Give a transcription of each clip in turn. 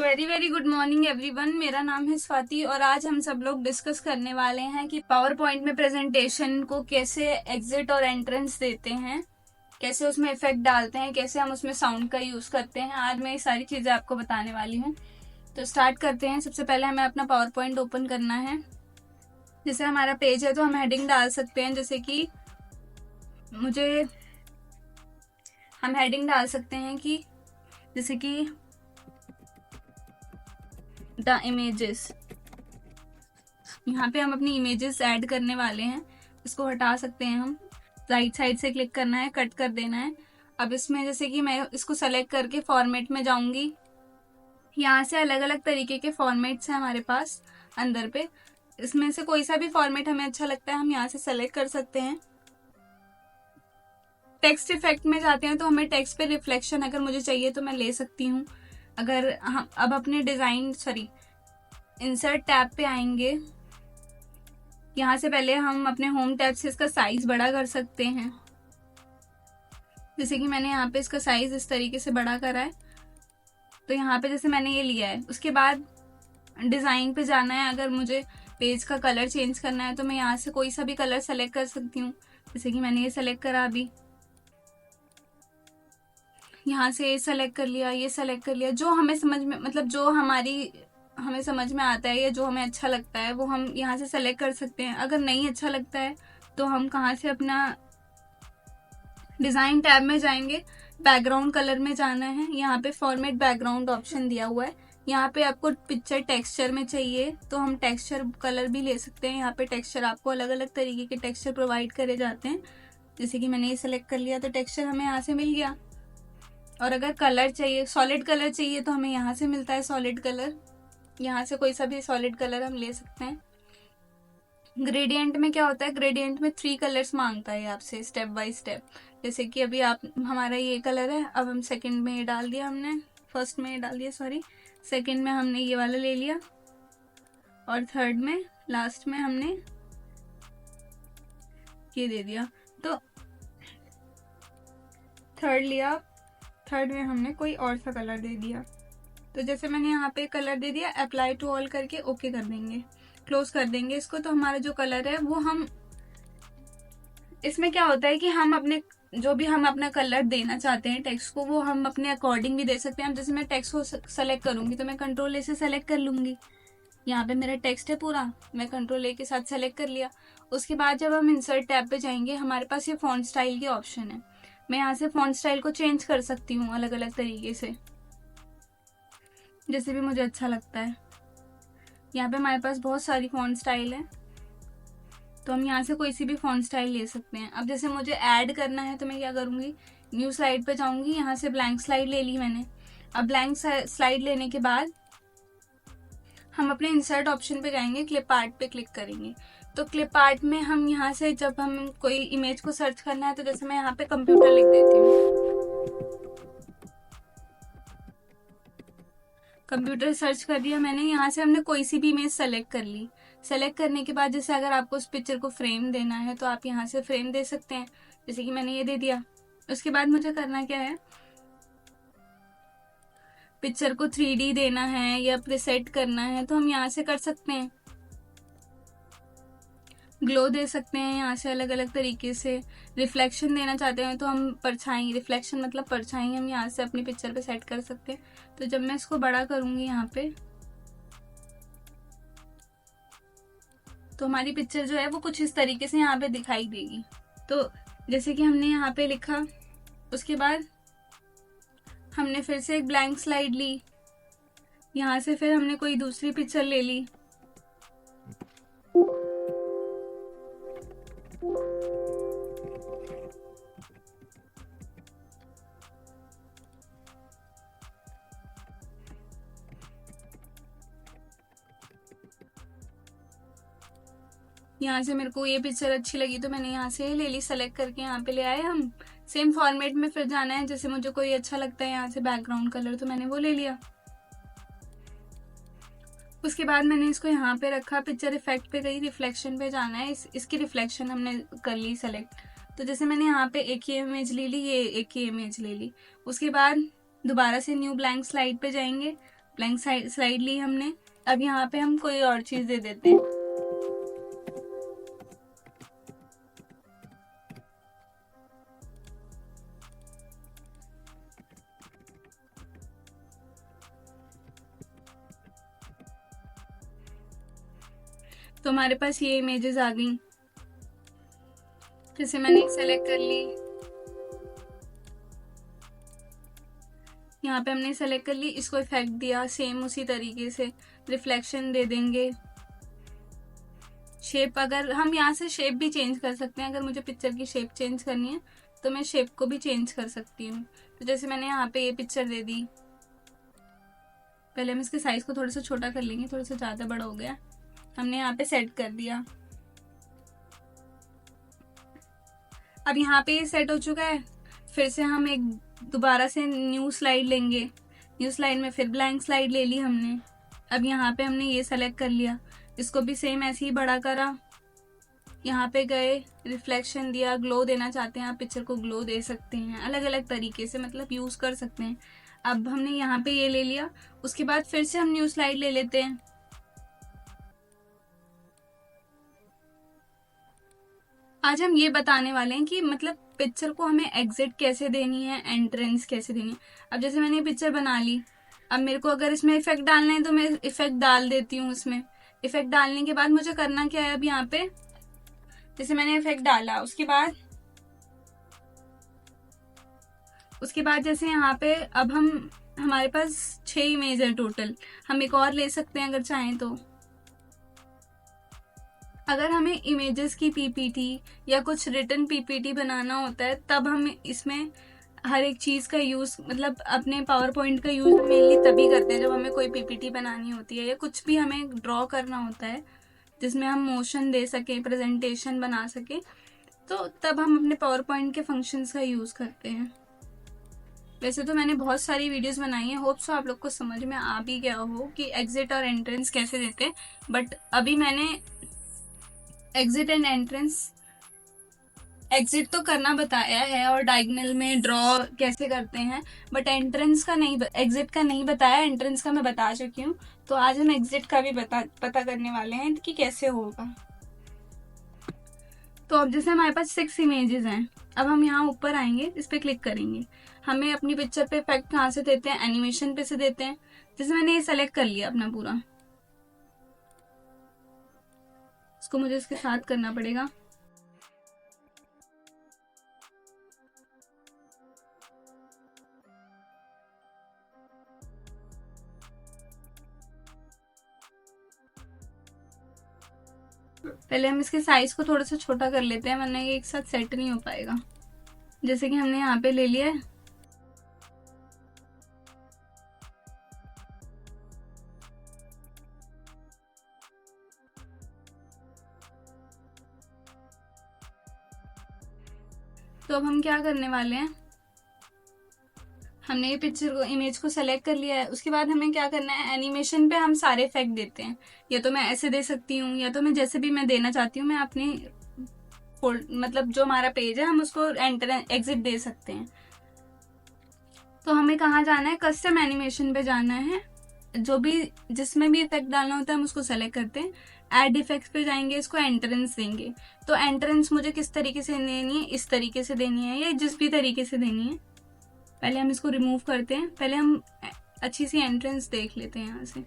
Very very good morning everyone. मेरा नाम है स्वाति और आज हम सब लोग डिस्कस करने वाले हैं कि पावर पॉइंट में प्रेजेंटेशन को कैसे एग्जिट और एंट्रेंस देते हैं, कैसे उसमें इफेक्ट डालते हैं, कैसे हम उसमें साउंड का यूज करते हैं। आज मैं ये सारी चीजें आपको बताने वाली हूँ। तो स्टार्ट करते हैं। सबसे पहले हमें अपना पावर पॉइंट ओपन करना है। जैसे हमारा पेज है तो हम हेडिंग डाल सकते हैं, जैसे कि हम हेडिंग डाल सकते हैं कि जैसे कि द इमेजेस। यहाँ पे हम अपनी इमेजेस ऐड करने वाले हैं। इसको हटा सकते हैं हम। राइट साइड से क्लिक करना है, कट कर देना है। अब इसमें जैसे कि मैं इसको सेलेक्ट करके फॉर्मेट में जाऊंगी। यहाँ से अलग अलग तरीके के फॉर्मेट्स हैं हमारे पास अंदर पे। इसमें से कोई सा भी फॉर्मेट हमें अच्छा लगता है हम यहाँ से सेलेक्ट कर सकते हैं। टेक्स्ट इफेक्ट में जाते हैं तो हमें टेक्स्ट पे रिफ्लेक्शन अगर मुझे चाहिए तो मैं ले सकती हूँ। अगर हम अब अपने इंसर्ट टैब पे आएंगे। यहाँ से पहले हम अपने होम टैब से इसका साइज बड़ा कर सकते हैं। जैसे कि मैंने यहाँ पे इसका साइज इस तरीके से बड़ा करा है। तो यहाँ पे जैसे मैंने ये लिया है, उसके बाद डिजाइन पे जाना है। अगर मुझे पेज का कलर चेंज करना है तो मैं यहाँ से कोई सा भी कलर सेलेक्ट कर सकती हूँ। जैसे कि मैंने ये सेलेक्ट करा, अभी यहाँ से ये सेलेक्ट कर लिया, ये सेलेक्ट कर लिया। जो हमें समझ में जो हमें समझ में आता है या जो हमें अच्छा लगता है वो हम यहाँ से सेलेक्ट कर सकते हैं। अगर नहीं अच्छा लगता है तो हम कहाँ से अपना डिजाइन टैब में जाएंगे, बैकग्राउंड कलर में जाना है। यहाँ पे फॉर्मेट बैकग्राउंड ऑप्शन दिया हुआ है। यहाँ पे आपको पिक्चर टेक्सचर में चाहिए तो हम टेक्सचर कलर भी ले सकते हैं। यहाँ पे टेक्सचर आपको अलग अलग तरीके के टेक्सचर प्रोवाइड करे जाते हैं। जैसे कि मैंने ये सेलेक्ट कर लिया तो टेक्सचर हमें यहाँ से मिल गया। और अगर कलर चाहिए, सॉलिड कलर चाहिए, तो हमें यहाँ से मिलता है सॉलिड कलर। यहाँ से कोई सा भी सॉलिड कलर हम ले सकते हैं। ग्रेडियंट में क्या होता है, ग्रेडियंट में 3 कलर्स मांगता है आपसे स्टेप बाय स्टेप। जैसे कि अभी हमारा ये कलर है, अब हम सेकंड में ये डाल दिया, हमने फर्स्ट में ये डाल दिया, सॉरी सेकंड में हमने ये वाला ले लिया और थर्ड में लास्ट में हमने ये दे दिया। तो थर्ड में हमने कोई और सा कलर दे दिया। तो जैसे मैंने यहाँ पे कलर दे दिया, अप्लाई टू ऑल करके ओके कर देंगे, क्लोज कर देंगे इसको। तो हमारा जो कलर है वो हम इसमें क्या होता है कि हम अपना कलर देना चाहते हैं टेक्स्ट को, वो हम अपने अकॉर्डिंग भी दे सकते हैं। जैसे मैं टेक्स्ट को सेलेक्ट करूंगी तो मैं कंट्रोल ए से सेलेक्ट कर लूंगी। यहाँ पे मेरा टेक्स्ट है पूरा, मैं कंट्रोल ए के साथ सेलेक्ट कर लिया। उसके बाद जब हम इंसर्ट टैब पे जाएंगे, हमारे पास ये फॉन्ट स्टाइल के ऑप्शन है। मैं यहाँ से फॉन्ट स्टाइल को चेंज कर सकती हूँ अलग अलग तरीके से, जैसे भी मुझे अच्छा लगता है। यहाँ पे हमारे पास बहुत सारी फॉन्ट स्टाइल है, तो हम यहाँ से कोई सी भी फॉन्ट स्टाइल ले सकते हैं। अब जैसे मुझे ऐड करना है तो मैं क्या करूँगी, न्यू स्लाइड पे जाऊँगी। यहाँ से ब्लैंक स्लाइड ले ली मैंने। अब ब्लैंक स्लाइड लेने के बाद हम अपने इंसर्ट ऑप्शन पे जाएंगे, क्लिप आर्ट पे क्लिक करेंगे। तो क्लिप आर्ट में हम यहाँ से जब हम कोई इमेज को सर्च करना है, तो जैसे मैं यहाँ पे कंप्यूटर लिख देती हूँ, कंप्यूटर सर्च कर दिया मैंने। यहाँ से हमने कोई सी भी इमेज सेलेक्ट कर ली। सेलेक्ट करने के बाद जैसे अगर आपको उस पिक्चर को फ्रेम देना है तो आप यहाँ से फ्रेम दे सकते हैं। जैसे कि मैंने ये दे दिया। उसके बाद मुझे करना क्या है, पिक्चर को 3D देना है या प्रीसेट करना है तो हम यहाँ से कर सकते हैं। ग्लो दे सकते हैं यहाँ से अलग अलग तरीके से। रिफ्लेक्शन देना चाहते हैं तो हम परछाई, रिफ्लेक्शन मतलब परछाई, हम यहाँ से अपनी पिक्चर पे सेट कर सकते हैं। तो जब मैं इसको बड़ा करूंगी यहाँ पे, तो हमारी पिक्चर जो है वो कुछ इस तरीके से यहाँ पे दिखाई देगी। तो जैसे कि हमने यहाँ पे लिखा, उसके बाद हमने फिर से एक ब्लैंक स्लाइड ली। यहाँ से फिर हमने कोई दूसरी पिक्चर ले ली। यहाँ से मेरे को ये पिक्चर अच्छी लगी तो मैंने यहाँ से ले ली, सेलेक्ट करके यहाँ पे ले आए हम। सेम फॉर्मेट में फिर जाना है, जैसे मुझे कोई अच्छा लगता है यहाँ से बैकग्राउंड कलर, तो मैंने वो ले लिया। उसके बाद मैंने इसको यहाँ पे रखा, पिक्चर इफेक्ट पे गई, रिफ्लेक्शन पे जाना है। इसकी रिफ्लेक्शन हमने कर ली सेलेक्ट। तो जैसे मैंने यहाँ पे एक ही इमेज ले ली, ये एक ही इमेज ले ली। उसके बाद दोबारा से न्यू ब्लैंक स्लाइड पे जाएंगे। ब्लैंक स्लाइड ली हमने। अब यहाँ पे हम कोई और चीज दे देते हैं। तो हमारे पास ये इमेजेस आ गई। फिर से मैंने एक सेलेक्ट कर ली, यहाँ पे हमने सेलेक्ट कर ली, इसको इफेक्ट दिया, सेम उसी तरीके से रिफ्लेक्शन दे देंगे। शेप, अगर हम यहाँ से शेप भी चेंज कर सकते हैं, अगर मुझे पिक्चर की शेप चेंज करनी है तो मैं शेप को भी चेंज कर सकती हूँ। तो जैसे मैंने यहाँ पे ये पिक्चर दे दी, पहले हम इसके साइज को थोड़ा सा छोटा कर लेंगे, थोड़ा सा ज़्यादा बड़ा हो गया, हमने यहाँ पे सेट कर दिया। अब यहाँ पे ये सेट हो चुका है। फिर से हम एक दोबारा से न्यू स्लाइड लेंगे, न्यू स्लाइड में फिर ब्लैंक स्लाइड ले ली हमने। अब यहाँ पे हमने ये सेलेक्ट कर लिया, इसको भी सेम ऐसे ही बड़ा करा, यहाँ पे गए, रिफ्लेक्शन दिया, ग्लो देना चाहते हैं आप पिक्चर को ग्लो दे सकते हैं, अलग अलग तरीके से मतलब यूज़ कर सकते हैं। अब हमने यहाँ पे ये ले लिया, उसके बाद फिर से हम न्यू स्लाइड ले लेते हैं। आज हम ये बताने वाले हैं कि मतलब पिक्चर को हमें एग्जिट कैसे देनी है, एंट्रेंस कैसे देनी है। अब जैसे मैंने ये पिक्चर बना ली, अब मेरे को अगर इसमें इफेक्ट डालना है तो मैं इफेक्ट डाल देती हूँ इसमें। इफेक्ट डालने के बाद मुझे करना क्या है, अब यहाँ पे जैसे मैंने इफेक्ट डाला, उसके बाद जैसे यहाँ पे अब हमारे पास 6 इमेज है टोटल, हम एक और ले सकते हैं अगर चाहें तो। अगर हमें इमेजेस की पीपीटी या कुछ रिटर्न पीपीटी बनाना होता है तब हम इसमें हर एक चीज़ का यूज़, मतलब अपने पावर पॉइंट का यूज़ मेनली तभी करते हैं जब हमें कोई पीपीटी बनानी होती है या कुछ भी हमें ड्रॉ करना होता है जिसमें हम मोशन दे सकें, प्रेजेंटेशन बना सकें, तो तब हम अपने पावर पॉइंट के फंक्शंस का यूज़ करते हैं। वैसे तो मैंने बहुत सारी वीडियोस बनाई हैं, होप सो आप लोग को समझ में आ भी गया हो कि एग्जिट और एंट्रेंस कैसे देते हैं। बट अभी मैंने एग्जिट एंड एंट्रेंस, एग्जिट तो करना बताया है और डायगोनल में ड्रॉ कैसे करते हैं, बट एंट्रेंस का नहीं, एग्जिट का नहीं बताया, एंट्रेंस का मैं बता चुकी हूँ। तो आज हम एग्जिट का भी पता करने वाले हैं कि कैसे होगा। तो अब जैसे हमारे पास 6 इमेजेस हैं, अब हम यहाँ ऊपर आएंगे, इस पर क्लिक करेंगे, हमें अपनी पिक्चर पे इफेक्ट कहाँ से देते हैं, एनिमेशन पे से देते हैं। जैसे मैंने ये सेलेक्ट कर लिया अपना पूरा, इसको मुझे इसके साथ करना पड़ेगा। पहले हम इसके साइज को थोड़ा सा छोटा कर लेते हैं, वरना ये एक साथ सेट नहीं हो पाएगा। जैसे कि हमने यहाँ पे ले लिया है, तो अब हम क्या करने वाले हैं, हमने ये पिक्चर को, इमेज को सेलेक्ट कर लिया है। उसके बाद हमें क्या करना है, एनिमेशन पे हम सारे इफेक्ट देते हैं। या तो मैं ऐसे दे सकती हूँ, या तो मैं जैसे भी मैं देना चाहती हूँ, मैं अपनी मतलब जो हमारा पेज है हम उसको एंटर एग्जिट दे सकते हैं। तो हमें कहाँ जाना है, कस्टम एनिमेशन पे जाना है, जो भी जिसमें भी इफेक्ट डालना होता है हम उसको सेलेक्ट करते हैं, ऐड इफेक्ट्स पे जाएंगे, इसको एंट्रेंस देंगे। तो एंट्रेंस मुझे किस तरीके से देनी है, इस तरीके से देनी है या जिस भी तरीके से देनी है। पहले हम इसको रिमूव करते हैं, पहले हम अच्छी सी एंट्रेंस देख लेते हैं यहाँ से।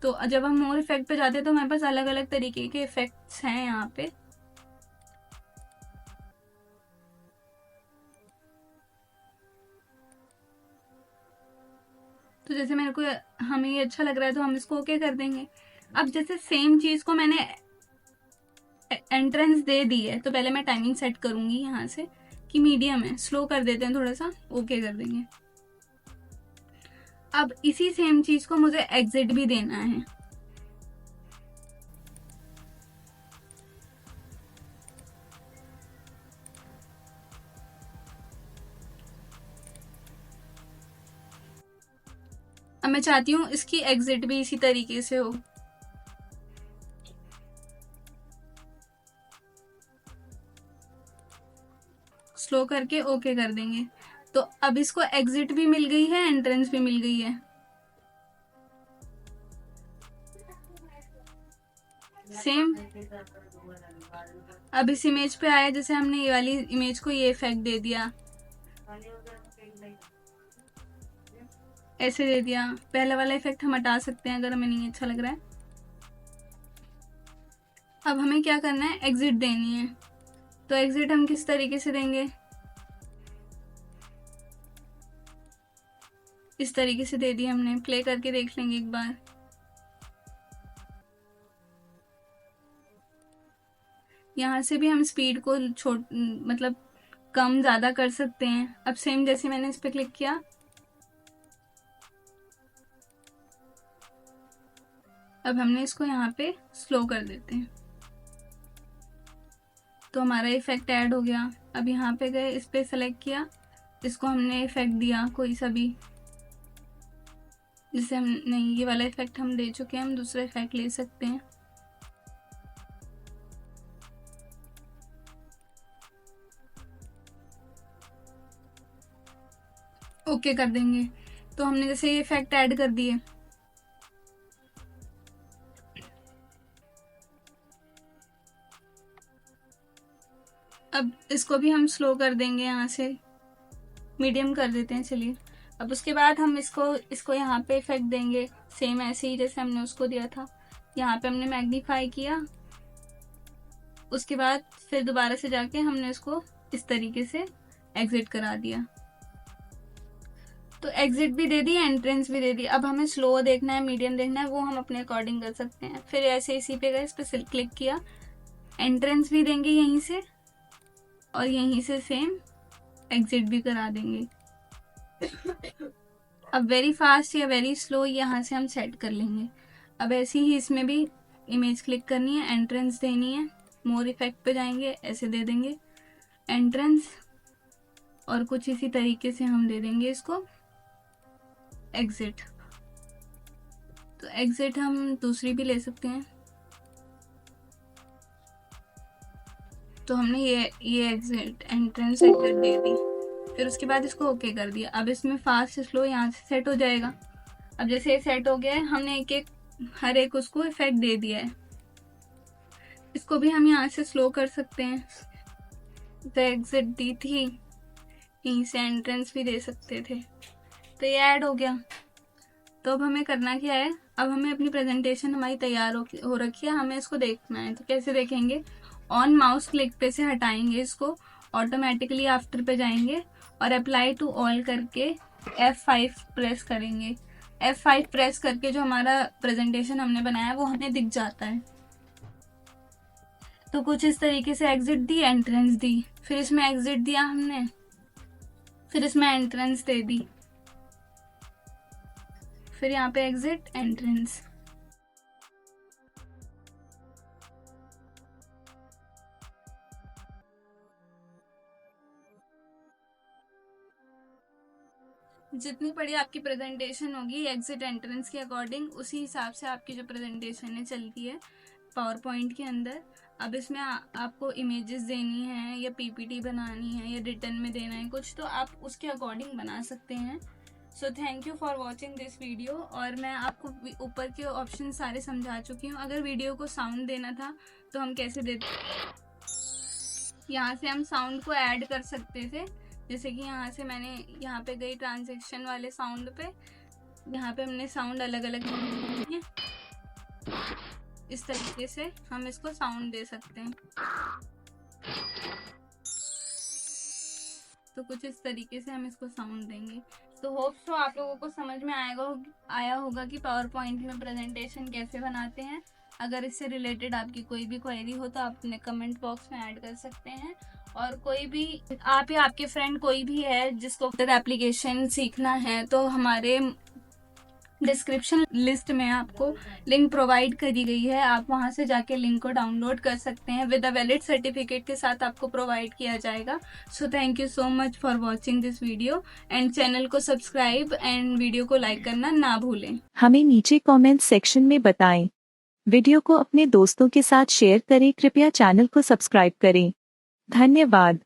तो जब हम मोर इफेक्ट पे जाते हैं तो हमारे पास अलग अलग तरीके के इफेक्ट्स हैं यहाँ पे। तो जैसे मेरे को हमें ये अच्छा लग रहा है तो हम इसको ओके कर देंगे। अब जैसे सेम चीज को मैंने एंट्रेंस दे दी है, तो पहले मैं टाइमिंग सेट करूंगी यहाँ से कि मीडियम है, स्लो कर देते हैं थोड़ा सा, ओके कर देंगे। अब इसी सेम चीज को मुझे एग्जिट भी देना है। अब मैं चाहती हूँ इसकी एग्जिट भी इसी तरीके से हो। स्लो करके ओके कर देंगे। तो अब इसको एग्जिट भी मिल गई है, एंट्रेंस भी मिल गई है। सेम। अब इस इमेज पे आया, जैसे हमने ये वाली इमेज को ये इफेक्ट दे दिया, ऐसे दे दिया। पहला वाला इफेक्ट हम हटा सकते हैं अगर हमें नहीं अच्छा लग रहा है। अब हमें क्या करना है, एग्जिट देनी है। तो एग्जिट हम किस तरीके से देंगे, इस तरीके से दे दी हमने। प्ले करके देख लेंगे एक बार। यहाँ से भी हम स्पीड को मतलब कम ज़्यादा कर सकते हैं। अब सेम जैसे मैंने इस पर क्लिक किया, अब हमने इसको यहाँ पे स्लो कर देते हैं, तो हमारा इफेक्ट ऐड हो गया। अब यहाँ पे गए, इस पे सेलेक्ट किया, इसको हमने इफेक्ट दिया कोई सा भी, जिसे हम नहीं, ये वाला इफेक्ट हम दे चुके हैं, हम दूसरा इफेक्ट ले सकते हैं। ओके कर देंगे। तो हमने जैसे ये इफेक्ट ऐड कर दिए। अब इसको भी हम स्लो कर देंगे, यहाँ से मीडियम कर देते हैं। चलिए, अब उसके बाद हम इसको यहाँ पे इफेक्ट देंगे, सेम ऐसे ही जैसे हमने उसको दिया था। यहाँ पे हमने मैग्नीफाई किया, उसके बाद फिर दोबारा से जाके हमने इसको इस तरीके से एग्जिट करा दिया। तो एग्जिट भी दे दी, एंट्रेंस भी दे दी। अब हमें स्लो देखना है, मीडियम देखना है, वो हम अपने अकॉर्डिंग कर सकते हैं। फिर ऐसे इसी पे गए, इस पे क्लिक किया, एंट्रेंस भी देंगे यहीं से, और यहीं से सेम एग्जिट भी करा देंगे। अब वेरी फास्ट या वेरी स्लो यहाँ से हम सेट कर लेंगे। अब ऐसे ही इसमें भी इमेज क्लिक करनी है, एंट्रेंस देनी है, मोर इफेक्ट पे जाएंगे, ऐसे दे देंगे एंट्रेंस, और कुछ इसी तरीके से हम दे देंगे इसको एग्जिट। तो एग्जिट हम दूसरी भी ले सकते हैं। तो हमने ये एग्जिट, एंट्रेंस एग्जिट दे दी, फिर उसके बाद इसको ओके कर दिया। अब इसमें फास्ट स्लो यहाँ से सेट हो जाएगा। अब जैसे ये सेट हो गया है, हमने हर एक उसको इफेक्ट दे दिया है। इसको भी हम यहाँ से स्लो कर सकते हैं। तो एग्जिट दी थी, यहीं से एंट्रेंस भी दे सकते थे। तो ये ऐड हो गया। तो अब हमें करना क्या है, अब हमें अपनी प्रेजेंटेशन हमारी तैयार हो रखी है, हमें इसको देखना है। तो कैसे देखेंगे, ऑन माउस क्लिक पे से हटाएंगे इसको, ऑटोमेटिकली आफ्टर पे जाएंगे और अप्लाई टू ऑल करके F5 प्रेस करेंगे। F5 प्रेस करके जो हमारा प्रेजेंटेशन हमने बनाया है वो हमें दिख जाता है। तो कुछ इस तरीके से एग्जिट दी, एंट्रेंस दी, फिर इसमें एग्जिट दिया हमने, फिर इसमें एंट्रेंस दे दी, फिर यहाँ पे एग्जिट, एंट्रेंस। जितनी बड़ी आपकी प्रेजेंटेशन होगी एग्जिट एंट्रेंस के अकॉर्डिंग, उसी हिसाब से आपकी जो प्रेजेंटेशन है चलती है पावर पॉइंट के अंदर। अब इसमें आपको इमेजेस देनी है या पीपीटी बनानी है या रिटर्न में देना है कुछ, तो आप उसके अकॉर्डिंग बना सकते हैं। So thank you for watching this video. और मैं आपको ऊपर के ऑप्शन सारे समझा चुकी हूँ। अगर वीडियो को साउंड देना था तो हम कैसे देते, यहाँ से हम साउंड को ऐड कर सकते थे। जैसे कि यहाँ से मैंने यहाँ पे गई ट्रांजैक्शन वाले साउंड पे, यहाँ पे हमने साउंड अलग अलग है, इस तरीके से हम इसको साउंड दे सकते हैं। तो कुछ इस तरीके से हम इसको साउंड देंगे। तो होप सो आप लोगों को समझ में आया होगा कि पावर पॉइंट में प्रेजेंटेशन कैसे बनाते हैं। अगर इससे रिलेटेड आपकी कोई भी क्वेरी हो तो आप अपने कमेंट बॉक्स में ऐड कर सकते हैं। और कोई भी आप या आपके फ्रेंड कोई भी है जिसको एप्लीकेशन सीखना है, तो हमारे डिस्क्रिप्शन लिस्ट में आपको लिंक प्रोवाइड करी गई है, आप वहां से जाके लिंक को डाउनलोड कर सकते हैं। विद अ वैलिड सर्टिफिकेट के साथ आपको प्रोवाइड किया जाएगा। So thank you so much for watching this video and channel को सब्सक्राइब एंड वीडियो को लाइक करना ना भूलें। हमें नीचे कमेंट सेक्शन में बताएं। वीडियो को अपने दोस्तों के साथ शेयर करें। कृपया चैनल को सब्सक्राइब करें। धन्यवाद।